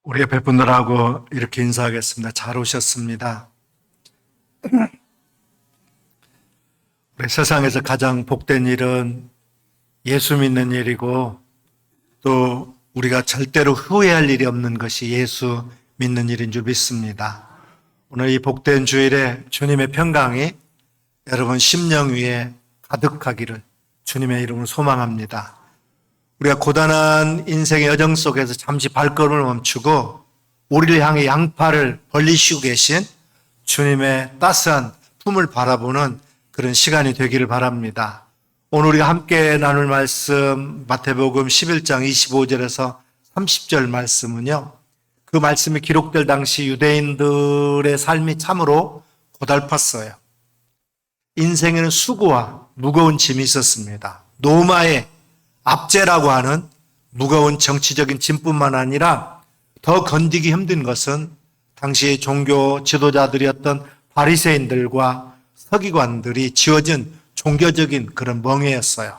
우리 옆에 분들하고 이렇게 인사하겠습니다. 잘 오셨습니다. 우리 세상에서 가장 복된 일은 예수 믿는 일이고 또 우리가 절대로 후회할 일이 없는 것이 예수 믿는 일인 줄 믿습니다. 오늘 이 복된 주일에 주님의 평강이 여러분 심령 위에 가득하기를 주님의 이름으로 소망합니다. 우리가 고단한 인생의 여정 속에서 잠시 발걸음을 멈추고 우리를 향해 양팔을 벌리시고 계신 주님의 따스한 품을 바라보는 그런 시간이 되기를 바랍니다. 오늘 우리가 함께 나눌 말씀 마태복음 11장 25절에서 30절 말씀은요. 그 말씀이 기록될 당시 유대인들의 삶이 참으로 고달팠어요. 인생에는 수고와 무거운 짐이 있었습니다. 노마의 압제라고 하는 무거운 정치적인 짐뿐만 아니라 더 건디기 힘든 것은 당시 종교 지도자들이었던 바리새인들과 서기관들이 지어진 종교적인 그런 멍에였어요.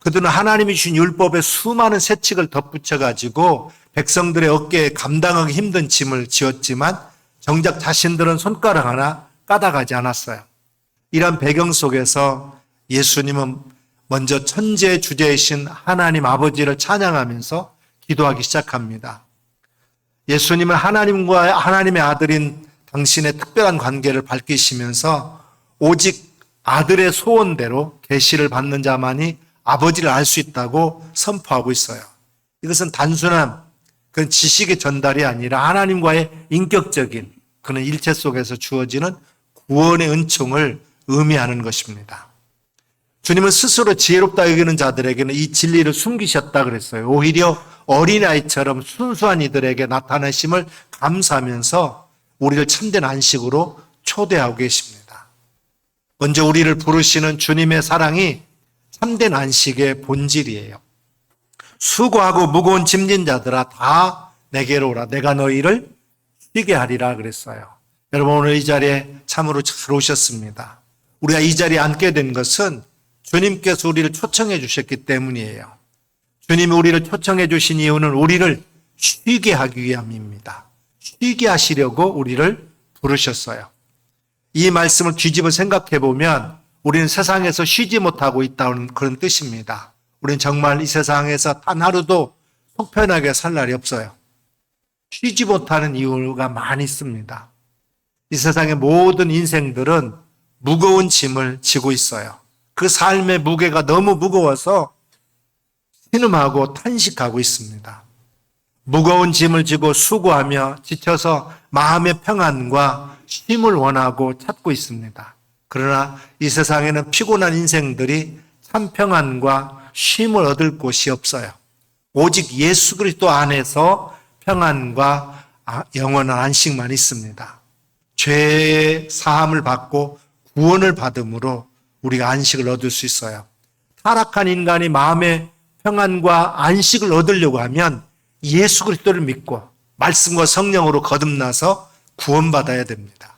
그들은 하나님이 주신 율법에 수많은 세칙을 덧붙여가지고 백성들의 어깨에 감당하기 힘든 짐을 지었지만 정작 자신들은 손가락 하나 까닭하지 않았어요. 이런 배경 속에서 예수님은 먼저 천지의 주제이신 하나님 아버지를 찬양하면서 기도하기 시작합니다. 예수님은 하나님과 하나님의 아들인 당신의 특별한 관계를 밝히시면서 오직 아들의 소원대로 계시를 받는 자만이 아버지를 알 수 있다고 선포하고 있어요. 이것은 단순한 그런 지식의 전달이 아니라 하나님과의 인격적인 그런 일체 속에서 주어지는 구원의 은총을 의미하는 것입니다. 주님은 스스로 지혜롭다 여기는 자들에게는 이 진리를 숨기셨다 그랬어요. 오히려 어린아이처럼 순수한 이들에게 나타나심을 감사하면서 우리를 참된 안식으로 초대하고 계십니다. 먼저 우리를 부르시는 주님의 사랑이 참된 안식의 본질이에요. 수고하고 무거운 짐진 자들아 다 내게로 오라. 내가 너희를 쉬게 하리라 그랬어요. 여러분 오늘 이 자리에 참으로 잘 오셨습니다. 우리가 이 자리에 앉게 된 것은 주님께서 우리를 초청해 주셨기 때문이에요. 주님이 우리를 초청해 주신 이유는 우리를 쉬게 하기 위함입니다. 쉬게 하시려고 우리를 부르셨어요. 이 말씀을 뒤집어 생각해 보면 우리는 세상에서 쉬지 못하고 있다는 그런 뜻입니다. 우리는 정말 이 세상에서 단 하루도 속 편하게 살 날이 없어요. 쉬지 못하는 이유가 많이 있습니다. 이 세상의 모든 인생들은 무거운 짐을 지고 있어요. 그 삶의 무게가 너무 무거워서 신음하고 탄식하고 있습니다. 무거운 짐을 지고 수고하며 지쳐서 마음의 평안과 쉼을 원하고 찾고 있습니다. 그러나 이 세상에는 피곤한 인생들이 참 평안과 쉼을 얻을 곳이 없어요. 오직 예수 그리스도 안에서 평안과 영원한 안식만 있습니다. 죄의 사함을 받고 구원을 받음으로 우리가 안식을 얻을 수 있어요. 타락한 인간이 마음의 평안과 안식을 얻으려고 하면 예수 그리스도를 믿고 말씀과 성령으로 거듭나서 구원받아야 됩니다.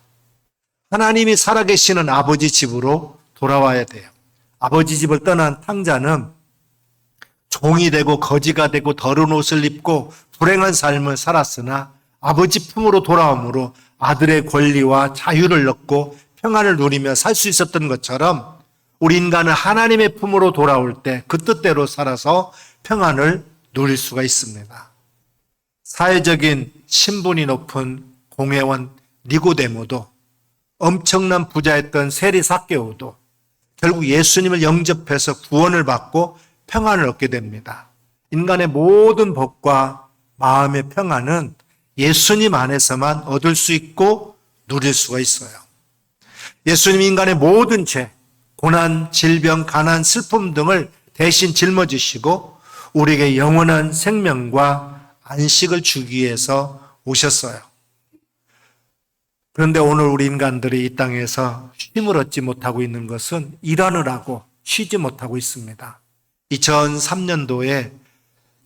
하나님이 살아계시는 아버지 집으로 돌아와야 돼요. 아버지 집을 떠난 탕자는 종이 되고 거지가 되고 더러운 옷을 입고 불행한 삶을 살았으나 아버지 품으로 돌아옴으로 아들의 권리와 자유를 얻고 평안을 누리며 살 수 있었던 것처럼 우리 인간은 하나님의 품으로 돌아올 때 그 뜻대로 살아서 평안을 누릴 수가 있습니다. 사회적인 신분이 높은 공회원 니고데모도 엄청난 부자였던 세리 삭개오도 결국 예수님을 영접해서 구원을 받고 평안을 얻게 됩니다. 인간의 모든 복과 마음의 평안은 예수님 안에서만 얻을 수 있고 누릴 수가 있어요. 예수님 인간의 모든 죄, 고난, 질병, 가난, 슬픔 등을 대신 짊어지시고 우리에게 영원한 생명과 안식을 주기 위해서 오셨어요. 그런데 오늘 우리 인간들이 이 땅에서 쉼을 얻지 못하고 있는 것은 일하느라고 쉬지 못하고 있습니다. 2003년도에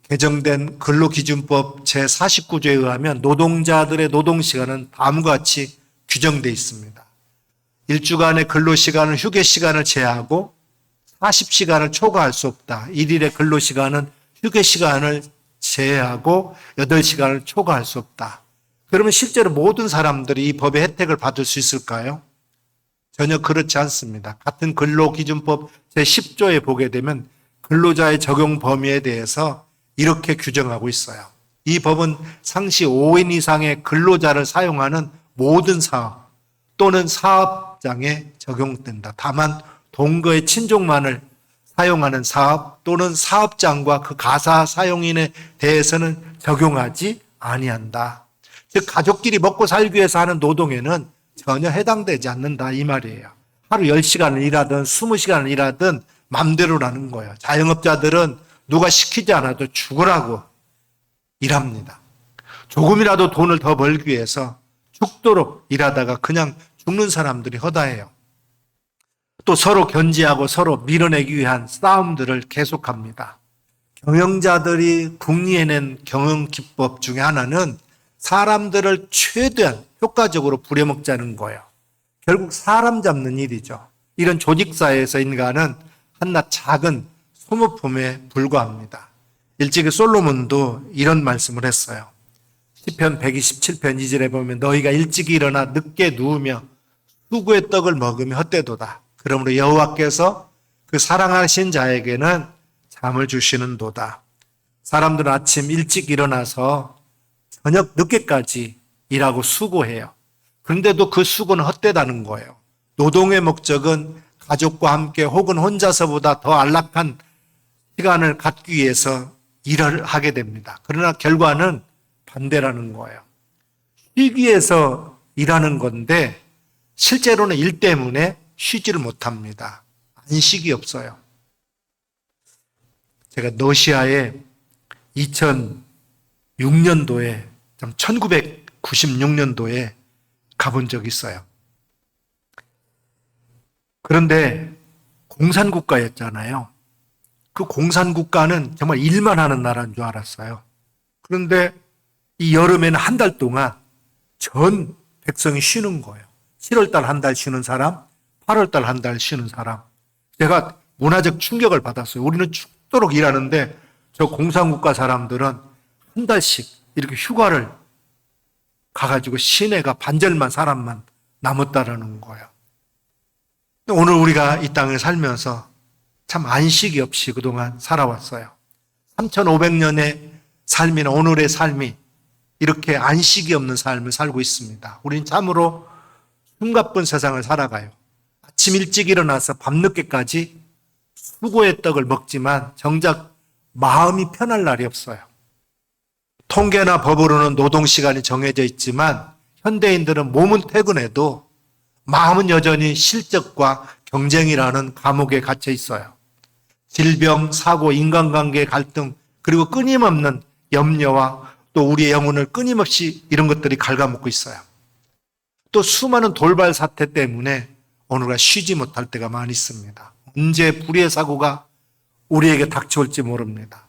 개정된 근로기준법 제49조에 의하면 노동자들의 노동시간은 다음과 같이 규정되어 있습니다. 일주간의 근로시간은 휴게시간을 제하고 40시간을 초과할 수 없다. 1일의 근로시간은 휴게시간을 제외하고 8시간을 초과할 수 없다. 그러면 실제로 모든 사람들이 이 법의 혜택을 받을 수 있을까요? 전혀 그렇지 않습니다. 같은 근로기준법 제10조에 보게 되면 근로자의 적용 범위에 대해서 이렇게 규정하고 있어요. 이 법은 상시 5인 이상의 근로자를 사용하는 모든 사업 또는 사업장에 적용된다. 다만 동거의 친족만을 사용하는 사업 또는 사업장과 그 가사 사용인에 대해서는 적용하지 아니한다. 즉 가족끼리 먹고 살기 위해서 하는 노동에는 전혀 해당되지 않는다 이 말이에요. 하루 10시간을 일하든 20시간을 일하든 맘대로라는 거예요. 자영업자들은 누가 시키지 않아도 죽으라고 일합니다. 조금이라도 돈을 더 벌기 위해서 죽도록 일하다가 그냥 죽는 사람들이 허다해요. 또 서로 견제하고 서로 밀어내기 위한 싸움들을 계속합니다. 경영자들이 궁리해낸 경영기법 중에 하나는 사람들을 최대한 효과적으로 부려먹자는 거예요. 결국 사람 잡는 일이죠. 이런 조직사회에서 인간은 한낱 작은 소모품에 불과합니다. 일찍이 솔로몬도 이런 말씀을 했어요. 시편 127편 2절에 보면 너희가 일찍 일어나 늦게 누우며 수구의 떡을 먹으며 헛되도다. 그러므로 여호와께서 그 사랑하신 자에게는 잠을 주시는도다. 사람들은 아침 일찍 일어나서 저녁 늦게까지 일하고 수고해요. 그런데도 그 수고는 헛되다는 거예요. 노동의 목적은 가족과 함께 혹은 혼자서보다 더 안락한 시간을 갖기 위해서 일을 하게 됩니다. 그러나 결과는 반대라는 거예요. 쉬기 위해서 일하는 건데 실제로는 일 때문에 쉬지를 못합니다. 안식이 없어요. 제가 러시아에 2006년도에 1996년도에 가본 적이 있어요. 그런데 공산국가였잖아요. 그 공산국가는 정말 일만 하는 나라인 줄 알았어요. 그런데 이 여름에는 한 달 동안 전 백성이 쉬는 거예요. 7월달 한 달 쉬는 사람, 8월달 한 달 쉬는 사람. 제가 문화적 충격을 받았어요. 우리는 죽도록 일하는데 저 공산국가 사람들은 한 달씩 이렇게 휴가를 가가지고 시내가 반절만 사람만 남았다라는 거예요. 오늘 우리가 이 땅에 살면서 참 안식이 없이 그동안 살아왔어요. 3,500년의 삶이나 오늘의 삶이 이렇게 안식이 없는 삶을 살고 있습니다. 우리는 참으로 숨가쁜 세상을 살아가요. 아침 일찍 일어나서 밤늦게까지 수고의 떡을 먹지만 정작 마음이 편할 날이 없어요. 통계나 법으로는 노동시간이 정해져 있지만 현대인들은 몸은 퇴근해도 마음은 여전히 실적과 경쟁이라는 감옥에 갇혀 있어요. 질병, 사고, 인간관계 갈등, 그리고 끊임없는 염려와 또 우리의 영혼을 끊임없이 이런 것들이 갉아먹고 있어요. 또 수많은 돌발 사태 때문에 오늘날 쉬지 못할 때가 많이 있습니다. 언제 불의의 사고가 우리에게 닥쳐올지 모릅니다.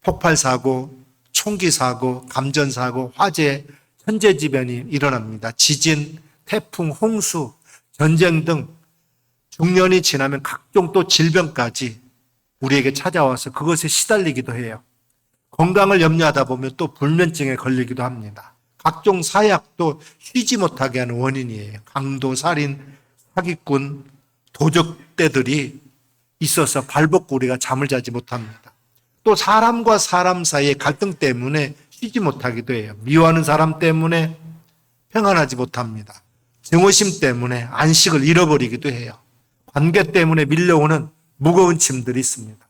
폭발 사고, 총기 사고, 감전 사고, 화재, 천재지변이 일어납니다. 지진, 태풍, 홍수, 전쟁 등 중년이 지나면 각종 또 질병까지 우리에게 찾아와서 그것에 시달리기도 해요. 건강을 염려하다 보면 또 불면증에 걸리기도 합니다. 각종 사약도 쉬지 못하게 하는 원인이에요. 강도, 살인, 사기꾼, 도적대들이 있어서 발벗고 우리가 잠을 자지 못합니다. 또 사람과 사람 사이의 갈등 때문에 쉬지 못하기도 해요. 미워하는 사람 때문에 평안하지 못합니다. 증오심 때문에 안식을 잃어버리기도 해요. 관계 때문에 밀려오는 무거운 짐들이 있습니다.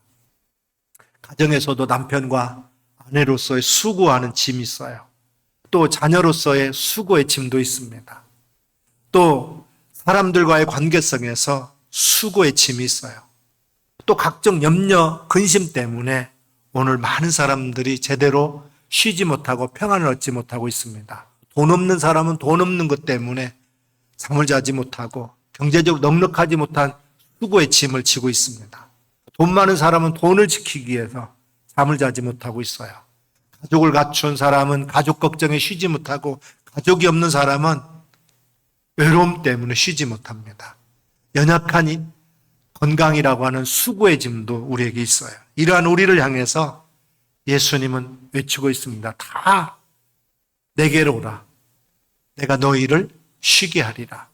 가정에서도 남편과 아내로서의 수고하는 짐이 있어요. 또 자녀로서의 수고의 짐도 있습니다. 또 사람들과의 관계성에서 수고의 짐이 있어요. 또 각종 염려, 근심 때문에 오늘 많은 사람들이 제대로 쉬지 못하고 평안을 얻지 못하고 있습니다. 돈 없는 사람은 돈 없는 것 때문에 잠을 자지 못하고 경제적으로 넉넉하지 못한 수고의 짐을 지고 있습니다. 돈 많은 사람은 돈을 지키기 위해서 잠을 자지 못하고 있어요. 가족을 갖춘 사람은 가족 걱정에 쉬지 못하고 가족이 없는 사람은 외로움 때문에 쉬지 못합니다. 연약한 건강이라고 하는 수고의 짐도 우리에게 있어요. 이러한 우리를 향해서 예수님은 외치고 있습니다. 다 내게로 오라. 내가 너희를 쉬게 하리라.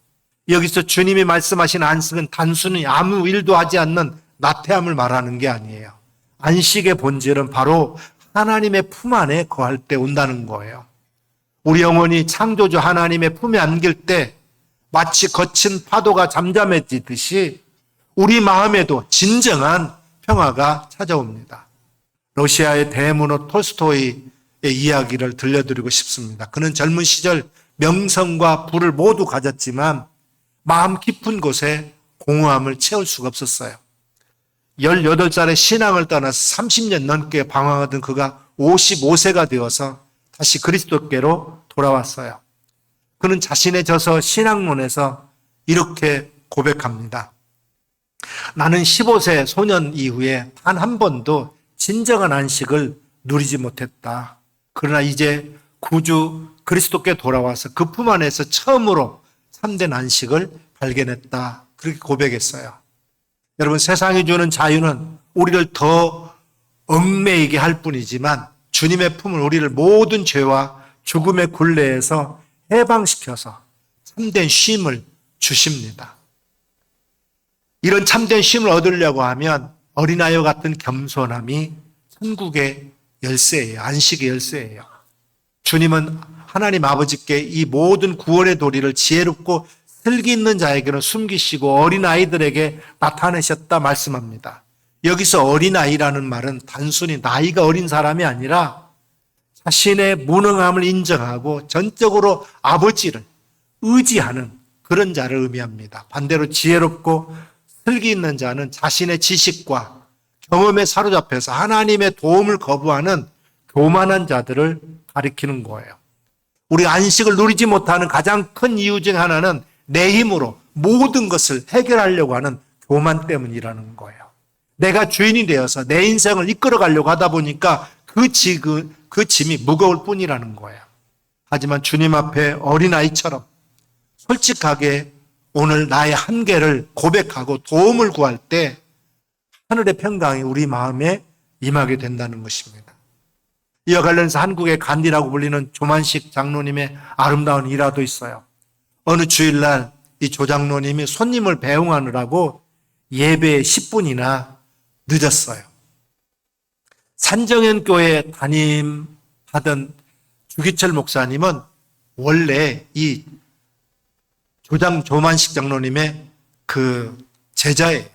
여기서 주님이 말씀하신 안식은 단순히 아무 일도 하지 않는 나태함을 말하는 게 아니에요. 안식의 본질은 바로 하나님의 품 안에 거할 때 온다는 거예요. 우리 영혼이 창조주 하나님의 품에 안길 때 마치 거친 파도가 잠잠해지듯이 우리 마음에도 진정한 평화가 찾아옵니다. 러시아의 대문호 톨스토이의 이야기를 들려드리고 싶습니다. 그는 젊은 시절 명성과 부를 모두 가졌지만 마음 깊은 곳에 공허함을 채울 수가 없었어요. 18살에 신앙을 떠나서 30년 넘게 방황하던 그가 55세가 되어서 다시 그리스도께로 돌아왔어요. 그는 자신의 저서 신학론에서 이렇게 고백합니다. 나는 15세 소년 이후에 단 한 번도 진정한 안식을 누리지 못했다. 그러나 이제 구주 그리스도께 돌아와서 그 품 안에서 처음으로 참된 안식을 발견했다. 그렇게 고백했어요. 여러분, 세상이 주는 자유는 우리를 더 얽매이게 할 뿐이지만 주님의 품은 우리를 모든 죄와 죽음의 굴레에서 해방시켜서 참된 쉼을 주십니다. 이런 참된 쉼을 얻으려고 하면 어린아이와 같은 겸손함이 천국의 열쇠예요. 안식의 열쇠예요. 주님은 하나님 아버지께 이 모든 구원의 도리를 지혜롭고 슬기 있는 자에게는 숨기시고 어린아이들에게 나타내셨다 말씀합니다. 여기서 어린아이라는 말은 단순히 나이가 어린 사람이 아니라 자신의 무능함을 인정하고 전적으로 아버지를 의지하는 그런 자를 의미합니다. 반대로 지혜롭고 슬기 있는 자는 자신의 지식과 경험에 사로잡혀서 하나님의 도움을 거부하는 교만한 자들을 가리키는 거예요. 우리가 안식을 누리지 못하는 가장 큰 이유 중 하나는 내 힘으로 모든 것을 해결하려고 하는 교만 때문이라는 거예요. 내가 주인이 되어서 내 인생을 이끌어가려고 하다 보니까 그 짐이 무거울 뿐이라는 거예요. 하지만 주님 앞에 어린아이처럼 솔직하게 오늘 나의 한계를 고백하고 도움을 구할 때 하늘의 평강이 우리 마음에 임하게 된다는 것입니다. 이와 관련해서 한국의 간디라고 불리는 조만식 장로님의 아름다운 일화도 있어요. 어느 주일날 이 조장로님이 손님을 배웅하느라고 예배에 10분이나 늦었어요. 산정현 교회 담임하던 주기철 목사님은 원래 이 조만식 장로님의 그 제자예요.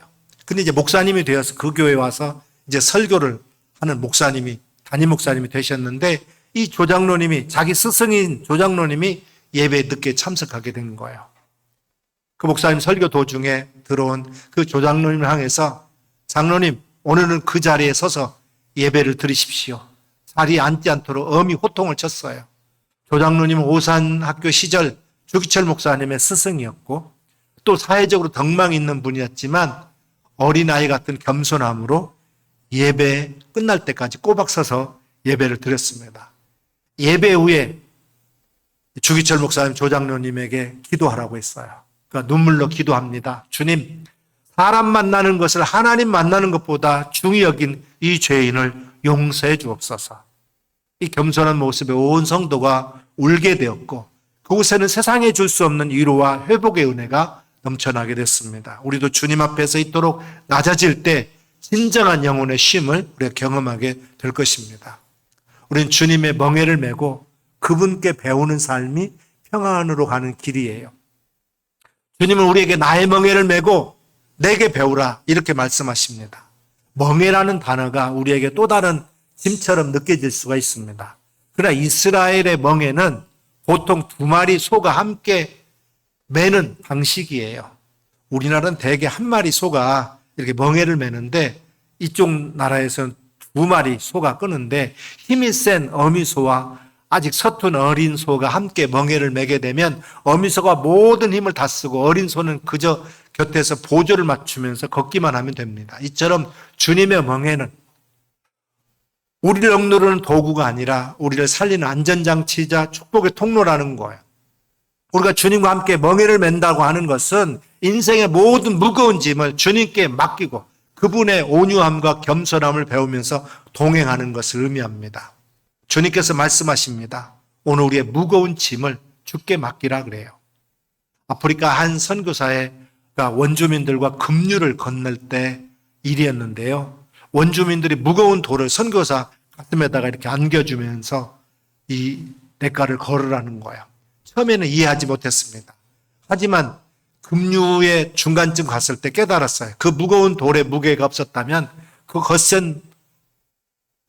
근데 이제 목사님이 되어서 그 교회에 와서 이제 설교를 하는 목사님이, 담임 목사님이 되셨는데 이 조장로님이, 자기 스승인 조장로님이 예배에 늦게 참석하게 된 거예요. 그 목사님 설교 도중에 들어온 그 조장로님을 향해서 장로님, 오늘은 그 자리에 서서 예배를 드리십시오. 자리에 앉지 않도록 엄히 호통을 쳤어요. 조장로님은 오산학교 시절 주기철 목사님의 스승이었고 또 사회적으로 덕망이 있는 분이었지만 어린아이 같은 겸손함으로 예배 끝날 때까지 꼬박 서서 예배를 드렸습니다. 예배 후에 주기철 목사님 조장로님에게 기도하라고 했어요. 그러니까 눈물로 기도합니다. 주님, 사람 만나는 것을 하나님 만나는 것보다 중히 여긴 이 죄인을 용서해 주옵소서. 이 겸손한 모습에 온 성도가 울게 되었고 그곳에는 세상에 줄 수 없는 위로와 회복의 은혜가 넘쳐나게 됐습니다. 우리도 주님 앞에서 있도록 낮아질 때 진정한 영혼의 쉼을 우리가 경험하게 될 것입니다. 우리는 주님의 멍에를 메고 그분께 배우는 삶이 평안으로 가는 길이에요. 주님은 우리에게 나의 멍에를 메고 내게 배우라 이렇게 말씀하십니다. 멍에라는 단어가 우리에게 또 다른 짐처럼 느껴질 수가 있습니다. 그러나 이스라엘의 멍에는 보통 2마리 소가 함께 매는 방식이에요. 우리나라는 대개 1마리 소가 이렇게 멍에를 매는데 이쪽 나라에서는 2마리 소가 끄는데 힘이 센 어미소와 아직 서툰 어린 소가 함께 멍에를 매게 되면 어미소가 모든 힘을 다 쓰고 어린 소는 그저 곁에서 보조를 맞추면서 걷기만 하면 됩니다. 이처럼 주님의 멍에는 우리를 억누르는 도구가 아니라 우리를 살리는 안전장치이자 축복의 통로라는 거예요. 우리가 주님과 함께 멍에를 맨다고 하는 것은 인생의 모든 무거운 짐을 주님께 맡기고 그 그분의 온유함과 겸손함을 배우면서 동행하는 것을 의미합니다. 주님께서 말씀하십니다. 오늘 우리의 무거운 짐을 주께 맡기라 그래요. 아프리카 한 선교사가 원주민들과 급류를 건널 때 일이었는데요. 원주민들이 무거운 돌을 선교사 가슴에다가 이렇게 안겨주면서 이 냇가를 걸으라는 거예요. 처음에는 이해하지 못했습니다. 하지만 급류의 중간쯤 갔을 때 깨달았어요. 그 무거운 돌의 무게가 없었다면 그 거센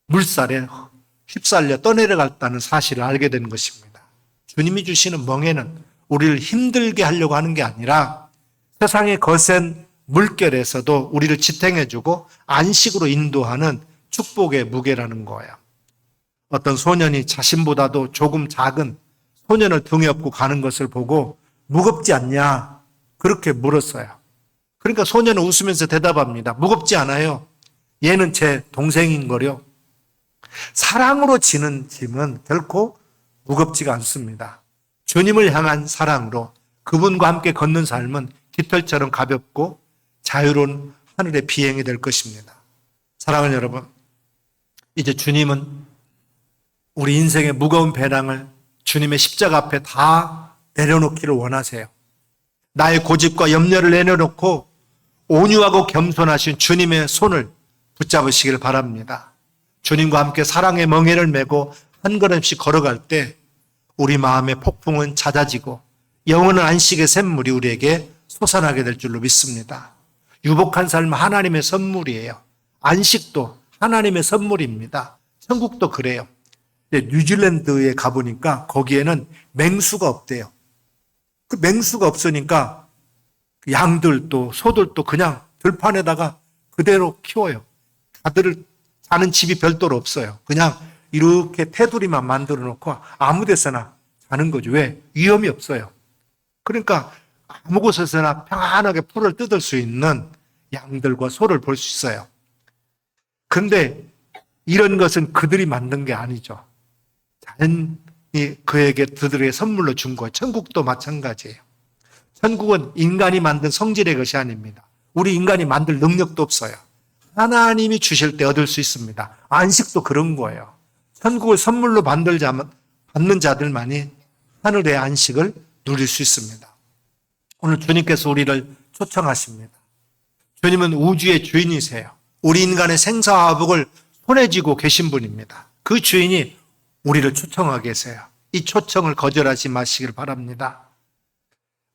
물살에 휩쓸려 떠내려갔다는 사실을 알게 된 것입니다. 주님이 주시는 멍에는 우리를 힘들게 하려고 하는 게 아니라 세상의 거센 물결에서도 우리를 지탱해주고 안식으로 인도하는 축복의 무게라는 거예요. 어떤 소년이 자신보다도 조금 작은 소년을 등에 업고 가는 것을 보고 무겁지 않냐? 그렇게 물었어요. 그러니까 소년은 웃으면서 대답합니다. 무겁지 않아요. 얘는 제 동생인 거요. 사랑으로 지는 짐은 결코 무겁지가 않습니다. 주님을 향한 사랑으로 그분과 함께 걷는 삶은 깃털처럼 가볍고 자유로운 하늘의 비행이 될 것입니다. 사랑하는 여러분, 이제 주님은 우리 인생의 무거운 배낭을 주님의 십자가 앞에 다 내려놓기를 원하세요. 나의 고집과 염려를 내려놓고 온유하고 겸손하신 주님의 손을 붙잡으시길 바랍니다. 주님과 함께 사랑의 멍에를 메고 한 걸음씩 걸어갈 때 우리 마음의 폭풍은 잦아지고 영원한 안식의 샘물이 우리에게 솟아나게 될 줄로 믿습니다. 유복한 삶은 하나님의 선물이에요. 안식도 하나님의 선물입니다. 천국도 그래요. 뉴질랜드에 가보니까 거기에는 맹수가 없대요. 그 맹수가 없으니까 양들도 소들도 그냥 들판에다가 그대로 키워요. 다들 사는 집이 별도로 없어요. 그냥 이렇게 테두리만 만들어 놓고 아무 데서나 자는 거죠. 왜? 위험이 없어요. 그러니까 아무 곳에서나 평안하게 풀을 뜯을 수 있는 양들과 소를 볼 수 있어요. 그런데 이런 것은 그들이 만든 게 아니죠. 자연이 그들에게 선물로 준 거예요. 천국도 마찬가지예요. 천국은 인간이 만든 성질의 것이 아닙니다. 우리 인간이 만들 능력도 없어요. 하나님이 주실 때 얻을 수 있습니다. 안식도 그런 거예요. 천국을 선물로 받는 자들만이 하늘의 안식을 누릴 수 있습니다. 오늘 주님께서 우리를 초청하십니다. 주님은 우주의 주인이세요. 우리 인간의 생사화복을 손에 쥐고 계신 분입니다. 그 주인이 우리를 초청하고 계세요. 이 초청을 거절하지 마시길 바랍니다.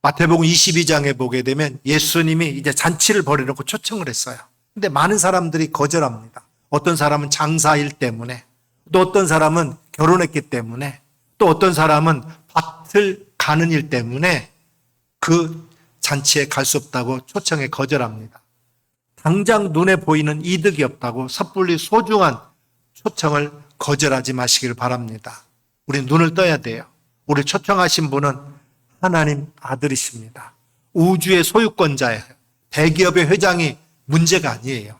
마태복음 22장에 보게 되면 예수님이 이제 잔치를 벌여놓고 초청을 했어요. 근데 많은 사람들이 거절합니다. 어떤 사람은 장사일 때문에, 또 어떤 사람은 결혼했기 때문에, 또 어떤 사람은 밭을 가는 일 때문에 그 잔치에 갈 수 없다고 초청에 거절합니다. 당장 눈에 보이는 이득이 없다고 섣불리 소중한 초청을 거절하지 마시길 바랍니다. 우리 눈을 떠야 돼요. 우리 초청하신 분은 하나님 아들이십니다. 우주의 소유권자예요. 대기업의 회장이 문제가 아니에요.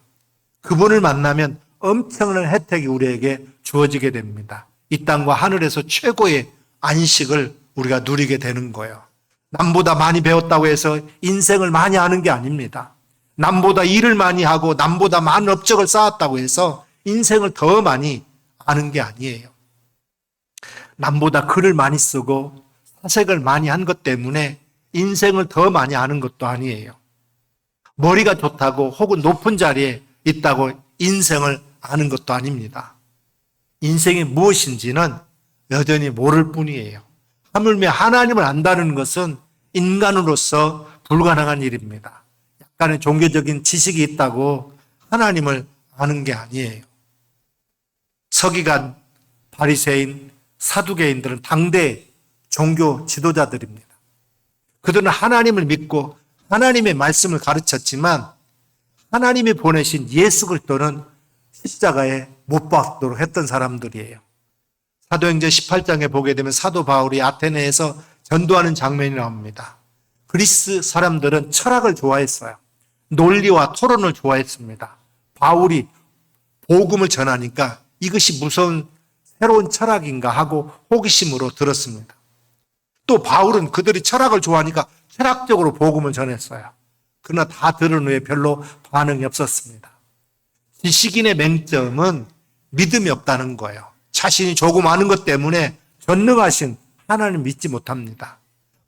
그분을 만나면 엄청난 혜택이 우리에게 주어지게 됩니다. 이 땅과 하늘에서 최고의 안식을 우리가 누리게 되는 거예요. 남보다 많이 배웠다고 해서 인생을 많이 아는 게 아닙니다. 남보다 일을 많이 하고 남보다 많은 업적을 쌓았다고 해서 인생을 더 많이 아는 게 아니에요. 남보다 글을 많이 쓰고 사색을 많이 한 것 때문에 인생을 더 많이 아는 것도 아니에요. 머리가 좋다고 혹은 높은 자리에 있다고 인생을 아는 것도 아닙니다. 인생이 무엇인지는 여전히 모를 뿐이에요. 하물며 하나님을 안다는 것은 인간으로서 불가능한 일입니다. 약간의 종교적인 지식이 있다고 하나님을 아는 게 아니에요. 서기관, 바리새인, 사두개인들은 당대 종교 지도자들입니다. 그들은 하나님을 믿고 하나님의 말씀을 가르쳤지만 하나님이 보내신 예수 그리스도는 십자가에 못 박도록 했던 사람들이에요. 사도행전 18장에 보게 되면 사도 바울이 아테네에서 전도하는 장면이 나옵니다. 그리스 사람들은 철학을 좋아했어요. 논리와 토론을 좋아했습니다. 바울이 복음을 전하니까 이것이 무슨 새로운 철학인가 하고 호기심으로 들었습니다. 또 바울은 그들이 철학을 좋아하니까 철학적으로 복음을 전했어요. 그러나 다 들은 후에 별로 반응이 없었습니다. 지식인의 맹점은 믿음이 없다는 거예요. 자신이 조금 아는 것 때문에 전능하신 하나님 믿지 못합니다.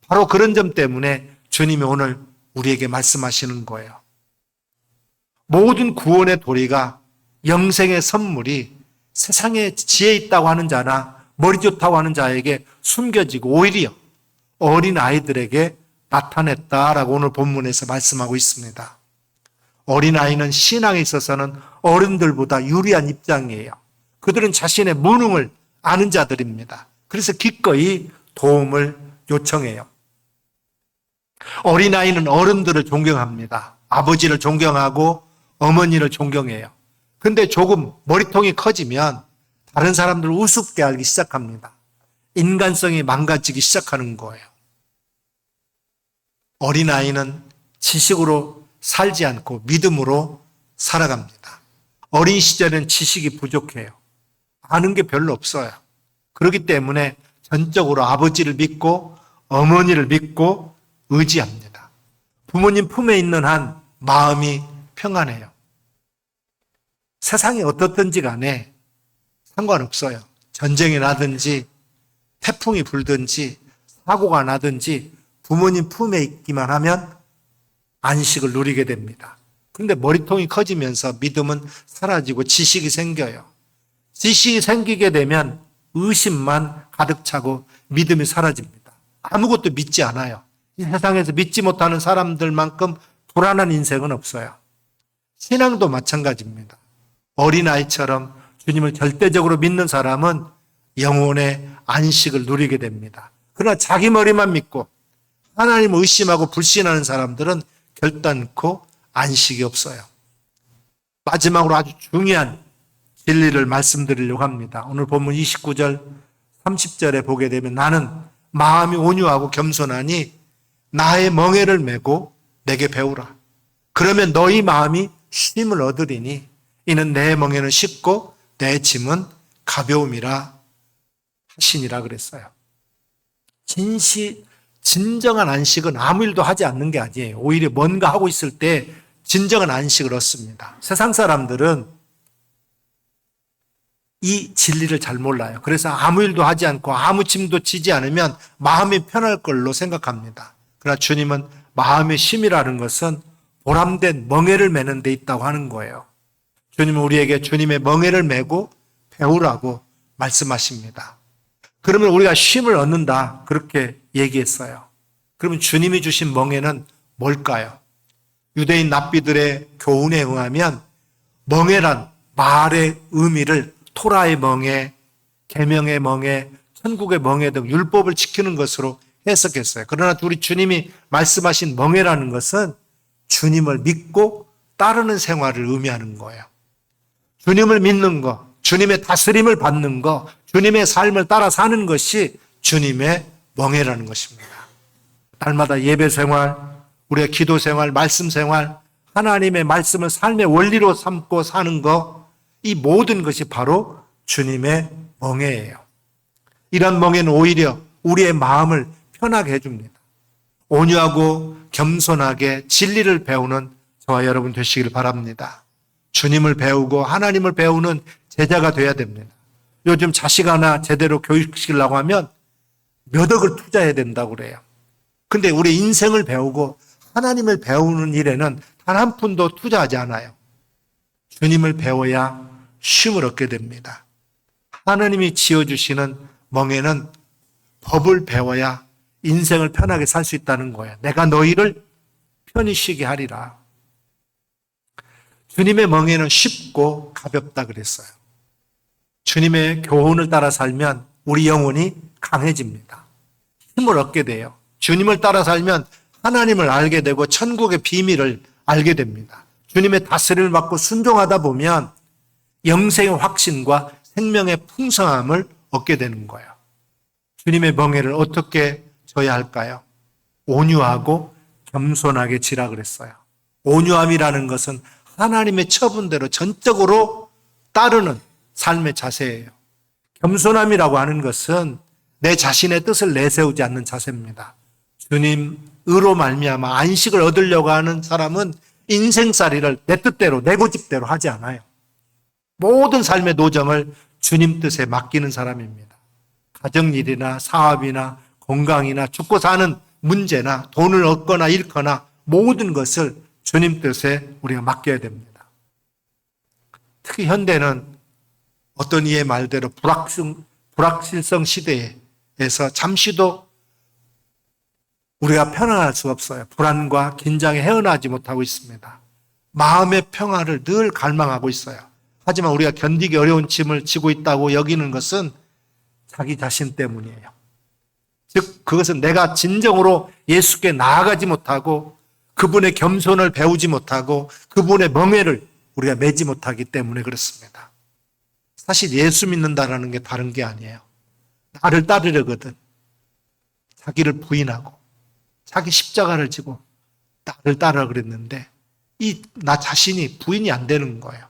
바로 그런 점 때문에 주님이 오늘 우리에게 말씀하시는 거예요. 모든 구원의 도리가, 영생의 선물이 세상에 지혜 있다고 하는 자나 머리 좋다고 하는 자에게 숨겨지고 오히려 어린 아이들에게 나타냈다라고 오늘 본문에서 말씀하고 있습니다. 어린아이는 신앙에 있어서는 어른들보다 유리한 입장이에요. 그들은 자신의 무능을 아는 자들입니다. 그래서 기꺼이 도움을 요청해요. 어린아이는 어른들을 존경합니다. 아버지를 존경하고 어머니를 존경해요. 근데 조금 머리통이 커지면 다른 사람들을 우습게 알기 시작합니다. 인간성이 망가지기 시작하는 거예요. 어린아이는 지식으로 살지 않고 믿음으로 살아갑니다. 어린 시절엔 지식이 부족해요. 아는 게 별로 없어요. 그렇기 때문에 전적으로 아버지를 믿고 어머니를 믿고 의지합니다. 부모님 품에 있는 한 마음이 평안해요. 세상이 어떻든지 간에 상관없어요. 전쟁이 나든지 태풍이 불든지 사고가 나든지 부모님 품에 있기만 하면 안식을 누리게 됩니다. 그런데 머리통이 커지면서 믿음은 사라지고 지식이 생겨요. 지식이 생기게 되면 의심만 가득 차고 믿음이 사라집니다. 아무것도 믿지 않아요. 이 세상에서 믿지 못하는 사람들만큼 불안한 인생은 없어요. 신앙도 마찬가지입니다. 어린아이처럼 주님을 절대적으로 믿는 사람은 영혼의 안식을 누리게 됩니다. 그러나 자기 머리만 믿고 하나님을 의심하고 불신하는 사람들은 결단코 안식이 없어요. 마지막으로 아주 중요한 진리를 말씀드리려고 합니다. 오늘 본문 29절 30절에 보게 되면 나는 마음이 온유하고 겸손하니 나의 멍에를 메고 내게 배우라. 그러면 너희 마음이 쉼을 얻으리니 이는 내 멍에는 쉽고 내 짐은 가벼움이라 하시니라 그랬어요. 진정한 안식은 아무 일도 하지 않는 게 아니에요. 오히려 뭔가 하고 있을 때 진정한 안식을 얻습니다. 세상 사람들은 이 진리를 잘 몰라요. 그래서 아무 일도 하지 않고 아무 짐도 지지 않으면 마음이 편할 걸로 생각합니다. 그러나 주님은 마음의 쉼이라는 것은 보람된 멍에를 메는 데 있다고 하는 거예요. 주님은 우리에게 주님의 멍에를 메고 배우라고 말씀하십니다. 그러면 우리가 쉼을 얻는다 그렇게 얘기했어요. 그러면 주님이 주신 멍에는 뭘까요? 유대인 랍비들의 교훈에 의하면 멍에란 말의 의미를 토라의 멍에, 계명의 멍에, 천국의 멍에 등 율법을 지키는 것으로 해석했어요. 그러나 우리 주님이 말씀하신 멍에라는 것은 주님을 믿고 따르는 생활을 의미하는 거예요. 주님을 믿는 것, 주님의 다스림을 받는 것, 주님의 삶을 따라 사는 것이 주님의 멍에라는 것입니다. 날마다 예배 생활, 우리의 기도 생활, 말씀 생활, 하나님의 말씀을 삶의 원리로 삼고 사는 것, 이 모든 것이 바로 주님의 멍에예요. 이런 멍에는 오히려 우리의 마음을 편하게 해줍니다. 온유하고 겸손하게 진리를 배우는 저와 여러분 되시길 바랍니다. 주님을 배우고 하나님을 배우는 제자가 돼야 됩니다. 요즘 자식 하나 제대로 교육시키려고 하면 몇 억을 투자해야 된다고 그래요. 근데 우리 인생을 배우고 하나님을 배우는 일에는 단 한 푼도 투자하지 않아요. 주님을 배워야 쉼을 얻게 됩니다. 하나님이 지어주시는 멍에는 법을 배워야 인생을 편하게 살 수 있다는 거예요. 내가 너희를 편히 쉬게 하리라. 주님의 멍에는 쉽고 가볍다 그랬어요. 주님의 교훈을 따라 살면 우리 영혼이 강해집니다. 힘을 얻게 돼요. 주님을 따라 살면 하나님을 알게 되고 천국의 비밀을 알게 됩니다. 주님의 다스림을 받고 순종하다 보면 영생의 확신과 생명의 풍성함을 얻게 되는 거예요. 주님의 멍에를 어떻게 져야 할까요? 온유하고 겸손하게 지라 그랬어요. 온유함이라는 것은 하나님의 처분대로 전적으로 따르는 삶의 자세예요. 겸손함이라고 하는 것은 내 자신의 뜻을 내세우지 않는 자세입니다. 주님 의로 말미암아 안식을 얻으려고 하는 사람은 인생살이를 내 뜻대로 내 고집대로 하지 않아요. 모든 삶의 노정을 주님 뜻에 맡기는 사람입니다. 가정일이나 사업이나 건강이나 죽고 사는 문제나 돈을 얻거나 잃거나 모든 것을 주님 뜻에 우리가 맡겨야 됩니다. 특히 현대는 어떤 이의 말대로 불확실성 시대에서 잠시도 우리가 편안할 수 없어요. 불안과 긴장에 헤어나지 못하고 있습니다. 마음의 평화를 늘 갈망하고 있어요. 하지만 우리가 견디기 어려운 짐을 지고 있다고 여기는 것은 자기 자신 때문이에요. 즉 그것은 내가 진정으로 예수께 나아가지 못하고 그분의 겸손을 배우지 못하고 그분의 멍에를 우리가 매지 못하기 때문에 그렇습니다. 사실 예수 믿는다라는 게 다른 게 아니에요. 나를 따르려거든 자기를 부인하고 자기 십자가를 지고 나를 따르라 그랬는데 이 나 자신이 부인이 안 되는 거예요.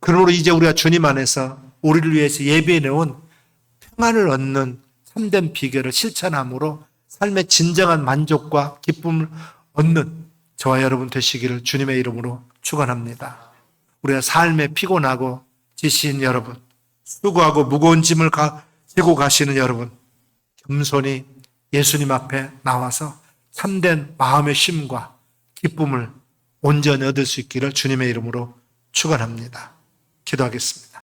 그러므로 이제 우리가 주님 안에서 우리를 위해서 예비해 놓은 평안을 얻는 참된 비결을 실천함으로 삶의 진정한 만족과 기쁨을 얻는 저와 여러분 되시기를 주님의 이름으로 축원합니다. 우리가 삶에 피곤하고 지친 여러분, 수고하고 무거운 짐을 지고 가시는 여러분, 겸손히 예수님 앞에 나와서 참된 마음의 쉼과 기쁨을 온전히 얻을 수 있기를 주님의 이름으로 축원합니다. 기도하겠습니다.